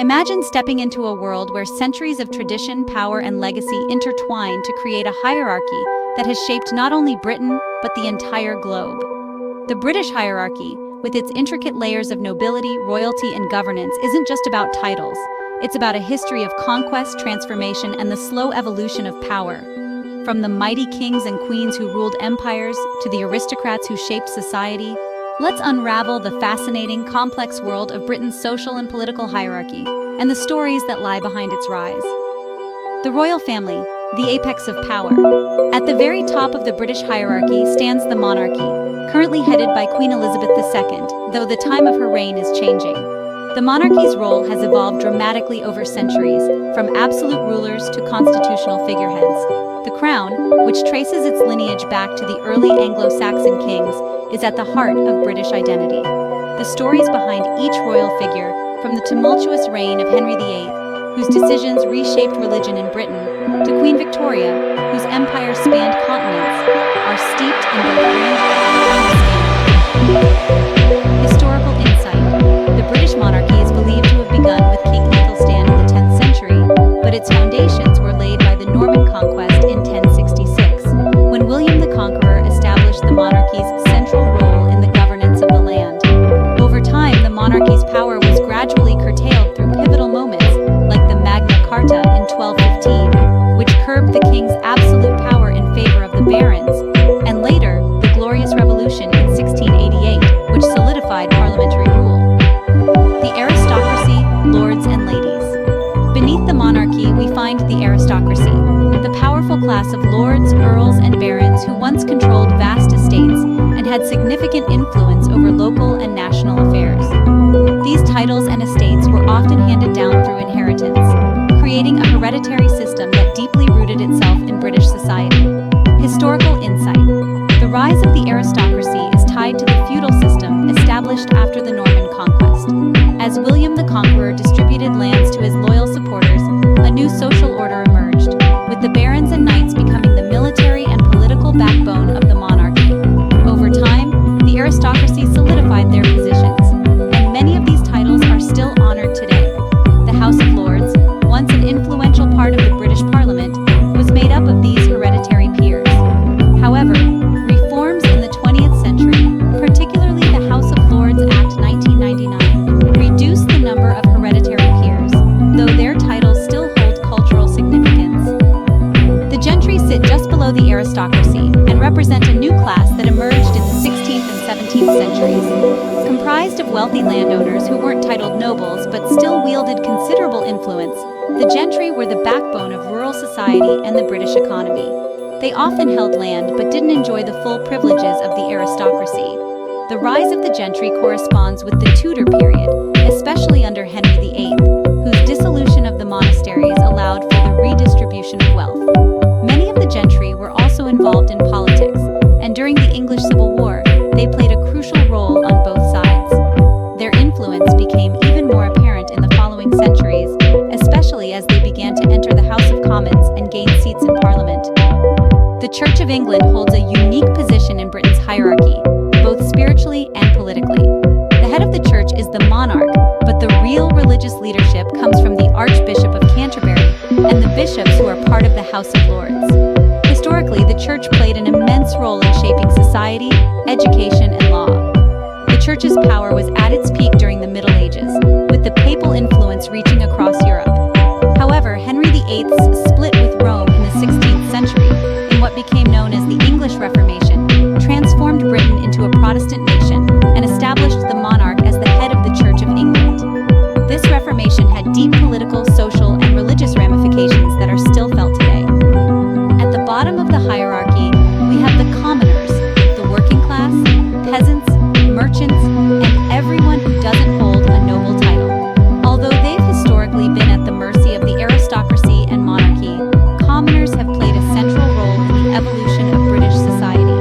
Imagine stepping into a world where centuries of tradition, power, and legacy intertwine to create a hierarchy that has shaped not only Britain, but the entire globe. The British hierarchy, with its intricate layers of nobility, royalty, and governance, isn't just about titles. It's about a history of conquest, transformation, and the slow evolution of power. From the mighty kings and queens who ruled empires to the aristocrats who shaped society, let's unravel the fascinating, complex world of Britain's social and political hierarchy and the stories that lie behind its rise. The royal family, the apex of power. At the very top of the British hierarchy stands the monarchy, currently headed by Queen Elizabeth II, though the time of her reign is changing. The monarchy's role has evolved dramatically over centuries, from absolute rulers to constitutional figureheads. The crown, which traces its lineage back to the early Anglo-Saxon kings, is at the heart of British identity. The stories behind each royal figure, from the tumultuous reign of Henry VIII, whose decisions reshaped religion in Britain, to Queen Victoria, whose empire spanned continents, are steeped in both grandeur and scandal. Historical insight. The British monarchy is believed to have begun with King Athelstan in the 10th century, but its foundations were laid by the Norman conquest in 1066, when William the Conqueror established the monarchy's central role in the governance of the land. Over time, the monarchy's power was gradually curtailed through pivotal moments, like the Magna Carta in 1215, which curbed the king's absolute power in favor of the barons, and later, the Glorious Revolution in 1688, which solidified parliamentary rule. The aristocracy, lords and ladies. Beneath the monarchy, we find the aristocracy, the powerful class of lords, earls, and barons who once controlled vast estates and had significant influence over local and national affairs. These titles and estates were often handed down through inheritance, creating a hereditary system that deeply rooted itself in British society. Historical insight. The rise of the aristocracy is tied to the feudal system established after the Norman conquest. As William the Conqueror distributed lands to his loyal supporters, a new social order emerged, with the barons and knights becoming the military and political backbone of the monarchy. Over time, the aristocracy solidified their positions, and many of these titles are still honored today. The House of Lords, once an influential part of the British Parliament, was made up of these hereditary peers. However, reforms in the 20th century, particularly the House of Lords Act 1999, reduced the number of hereditary peers, though their titles still hold cultural significance. The gentry sit just below the aristocracy and represent a new class that emerged in the 16th and 17th centuries. Comprised of wealthy landowners who weren't titled nobles but still wielded considerable influence, the gentry were the backbone of rural society and the British economy. They often held land but didn't enjoy the full privileges of the aristocracy. The rise of the gentry corresponds with the Tudor period, especially under Henry VIII, whose dissolution of the monasteries allowed for the redistribution of wealth. Many of the gentry were also involved in politics, and during the English Civil War, they played a crucial role on both sides. Their influence became even more apparent in the following centuries, especially as they began to enter the House of Commons and gain seats in Parliament. The Church of England holds a unique position in Britain's hierarchy, both spiritually and politically. The head of the church is the monarch, but the real religious leadership comes from the Archbishop of Canterbury and the bishops who are part of the House of Lords. Historically, the church played an immense role in shaping society, education, and law. The church's power was at its peak during the Middle Ages, with the papal influence reaching across Europe. However, Henry VIII's split with Rome in the 16th century, in what became known as the English Reformation, transformed Britain into a Protestant nation and established the monarch as the head of the Church of England. This Reformation had deep political, social, and religious ramifications that are still felt today. At the bottom of the hierarchy, we have the commoners, the working class, peasants, merchants, and everyone who doesn't hold a noble title. Although they've historically been at the mercy of the aristocracy and monarchy, commoners have played a central role in the evolution of British society.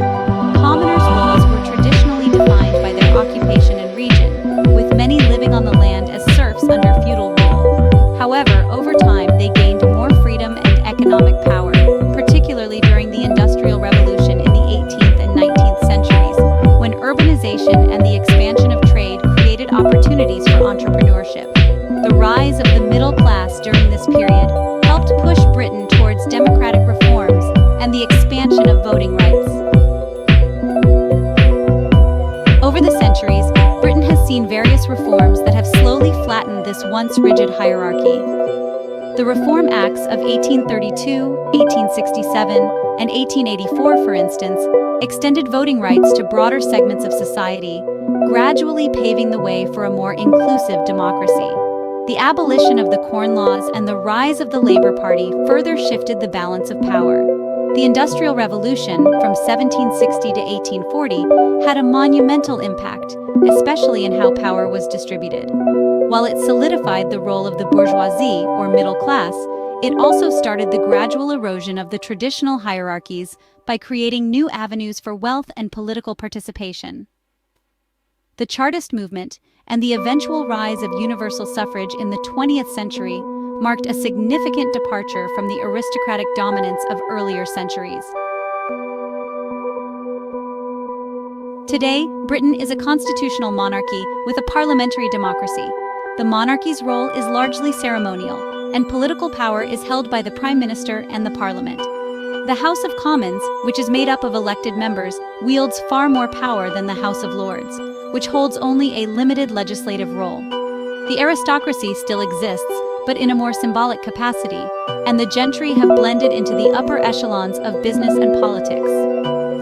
Commoners' roles were traditionally defined by their occupation and region, with many living on the land as serfs under feudal rule. However, the rise of the middle class during this period helped push Britain towards democratic reforms and the expansion of voting rights. Over the centuries, Britain has seen various reforms that have slowly flattened this once rigid hierarchy. The Reform Acts of 1832, 1867, and 1884, for instance, extended voting rights to broader segments of society, gradually paving the way for a more inclusive democracy. The abolition of the Corn Laws and the rise of the Labour Party further shifted the balance of power. The Industrial Revolution, from 1760 to 1840, had a monumental impact, especially in how power was distributed. While it solidified the role of the bourgeoisie, or middle class, it also started the gradual erosion of the traditional hierarchies by creating new avenues for wealth and political participation. The Chartist movement and the eventual rise of universal suffrage in the 20th century marked a significant departure from the aristocratic dominance of earlier centuries. Today, Britain is a constitutional monarchy with a parliamentary democracy. The monarchy's role is largely ceremonial, and political power is held by the Prime Minister and the Parliament. The House of Commons, which is made up of elected members, wields far more power than the House of Lords, which holds only a limited legislative role. The aristocracy still exists, but in a more symbolic capacity, and the gentry have blended into the upper echelons of business and politics.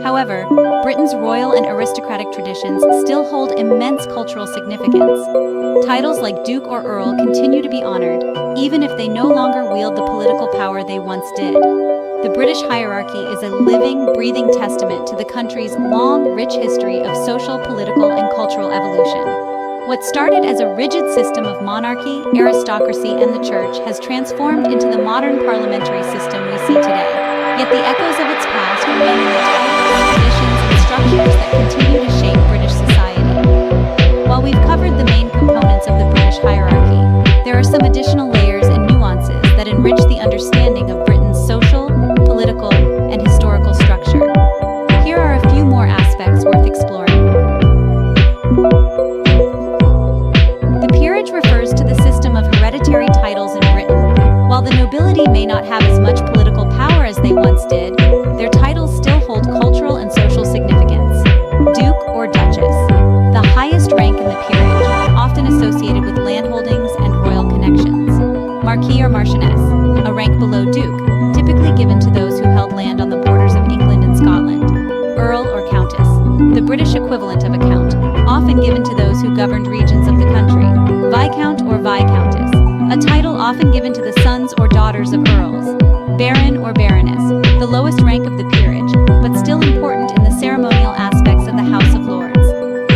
However, Britain's royal and aristocratic traditions still hold immense cultural significance. Titles like Duke or Earl continue to be honored, even if they no longer wield the political power they once did. The British hierarchy is a living, breathing testament to the country's long, rich history of social, political, and cultural evolution. What started as a rigid system of monarchy, aristocracy, and the church has transformed into the modern parliamentary system we see today. Yet the echoes of its past remain in the titles, traditions, and structures that continue to shape British society. While we've covered the main components of the British hierarchy, there are some additional layers and nuances that enrich the understanding of Britain's social, political, and historical structure. Here are a few more aspects worth exploring. The peerage refers to the system of hereditary titles in Britain. While the nobility may not have as much political power as they once did, their titles still hold cultural and social significance. Duke or Duchess, the highest rank in the peerage, often associated with landholdings and royal connections. Marquis or Marchioness, a rank below Duke, typically given to those who held land on the borders of England and Scotland. Earl or Countess, the British equivalent of a count, often given to those who governed regions of the country. Viscount or Viscountess, a title often given to the sons or daughters of earls. Baron or Baroness, the lowest rank of the peerage, but still important in the ceremonial aspects of the House of Lords.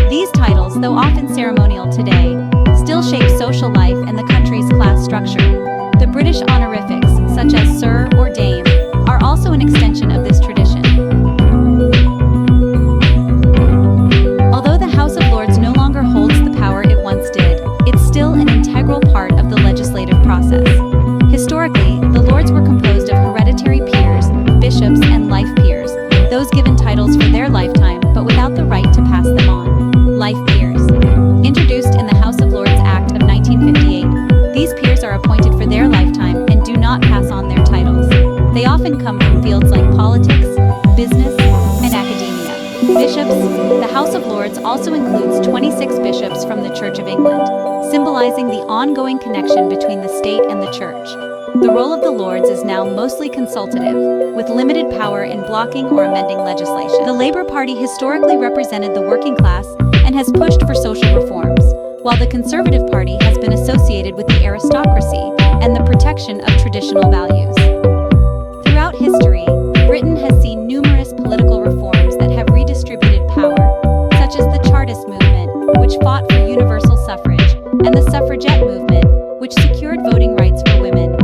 These titles, though often ceremonial today, still shape social life and the country's class structure. The British honorifics, such as Sir or Dame, are also an extension of this tradition. Although the House of Lords no longer holds the power it once did, it's still an integral part of the legislative process. Historically, the Lords were composed of hereditary peers, bishops, and life peers, those given titles for their lifetime but without the right to pass them on. Life peers. Introduced in the House of Lords Act of 1958, these peers are appointed for their lifetime and do not pass on their titles. They often come from fields like politics, business, and academia. Bishops. The House of Lords also includes 26 bishops from the Church of England, symbolizing the ongoing connection between the state and the church. The role of the Lords is now mostly consultative, with limited power in blocking or amending legislation. The Labour Party historically represented the working class and has pushed for social reforms, while the Conservative Party has been associated with the aristocracy and the protection of traditional values. Throughout history, Britain has seen numerous political reforms that have redistributed power, such as the Chartist movement, which fought for universal suffrage, and the suffragette movement, which secured voting rights for women.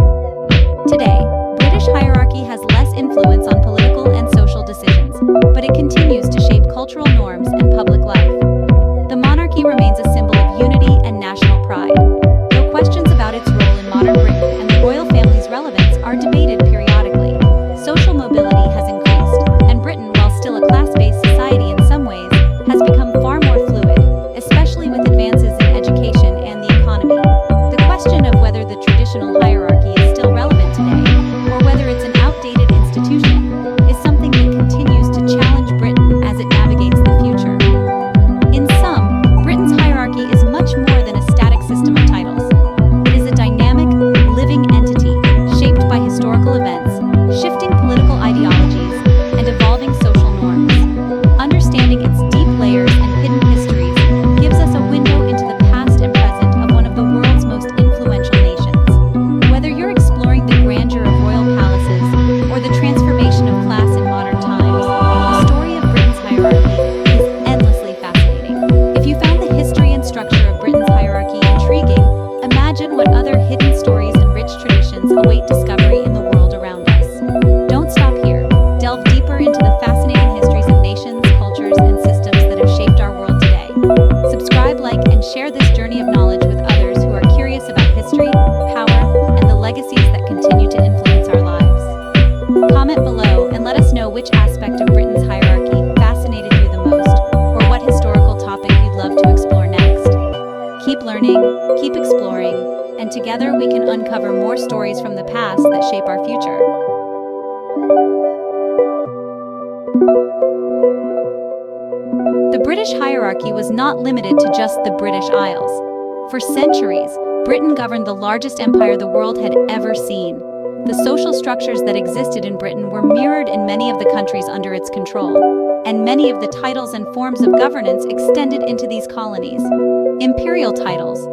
Today, British hierarchy has less influence on political and social decisions, but it continues to shape cultural norms and public life. The monarchy remains a symbol of unity and national pride, though questions about its role in modern Britain and the royal family's relevance are debated periodically. Social mobility has increased, and Britain, while still a class-based society in some ways, has become far more fluid, especially with advances in education and the economy. The question await discovery in the world around us. Don't stop here. Delve deeper into the fascinating histories of nations, cultures, and systems that have shaped our world today. Subscribe, like, and share this journey of knowledge with others who are curious about history, power, and the legacies that continue to influence our lives. Comment below and let us know which aspect of Britain's hierarchy fascinated you the most, or what historical topic you'd love to explore next. Keep learning, keep exploring, and together we can uncover more stories from the past that shape our future. The British hierarchy was not limited to just the British Isles. For centuries, Britain governed the largest empire the world had ever seen. The social structures that existed in Britain were mirrored in many of the countries under its control, and many of the titles and forms of governance extended into these colonies. Imperial titles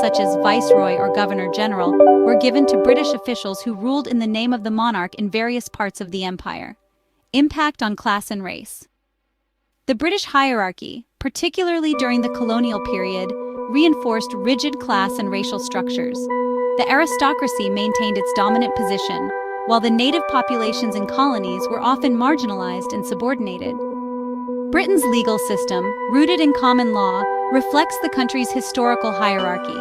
such as Viceroy or Governor-General, were given to British officials who ruled in the name of the monarch in various parts of the empire. Impact on class and race. The British hierarchy, particularly during the colonial period, reinforced rigid class and racial structures. The aristocracy maintained its dominant position, while the native populations in colonies were often marginalized and subordinated. Britain's legal system, rooted in common law, reflects the country's historical hierarchy.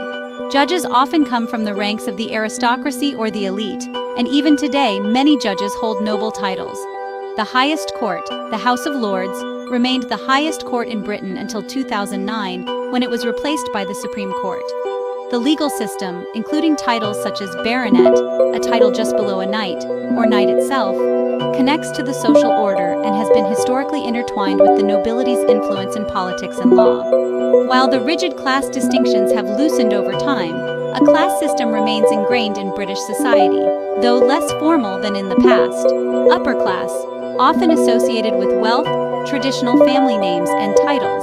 Judges often come from the ranks of the aristocracy or the elite, and even today, many judges hold noble titles. The highest court, the House of Lords, remained the highest court in Britain until 2009, when it was replaced by the Supreme Court. The legal system, including titles such as baronet, a title just below a knight, or knight itself, connects to the social order and has been historically intertwined with the nobility's influence in politics and law. While the rigid class distinctions have loosened over time, a class system remains ingrained in British society, though less formal than in the past. Upper class, often associated with wealth, traditional family names, and titles.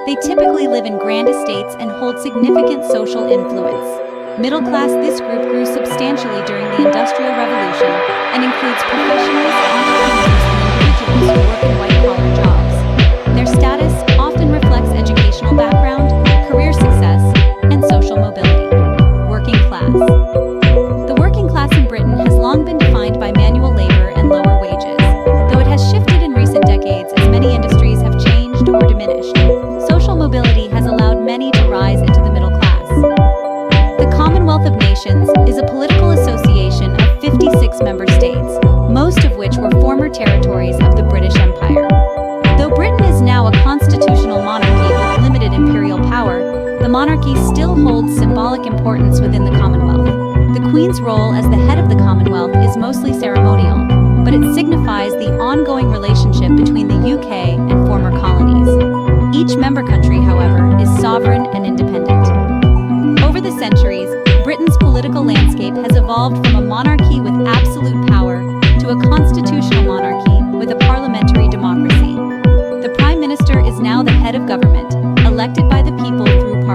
They typically live in grand estates and hold significant social influence. Middle class, this group grew substantially during the Industrial Revolution and includes professionals, entrepreneurs, and individuals who work in white-collar jobs. Their status often reflects educational background, career success, and social mobility. Working class. The working class in Britain has long been defined by manual labor and lower wages, though it has shifted in recent decades as many industries have changed or diminished. Social mobility has allowed many to rise into the middle class. The Commonwealth of Nations is a political association of 56 member states, most of which were former territories of the British Empire. Though Britain is now a constitutional monarchy with limited imperial power, the monarchy still holds symbolic importance within the Commonwealth. The Queen's role as the head of the Commonwealth is mostly ceremonial, but it signifies the ongoing relationship between the UK and former colonies. Each member country, however, is sovereign and independent. Over the centuries, Britain's political landscape has evolved from a monarchy with absolute power to a constitutional monarchy with a parliamentary democracy. The Prime Minister is now the head of government, elected by the people through Parliament.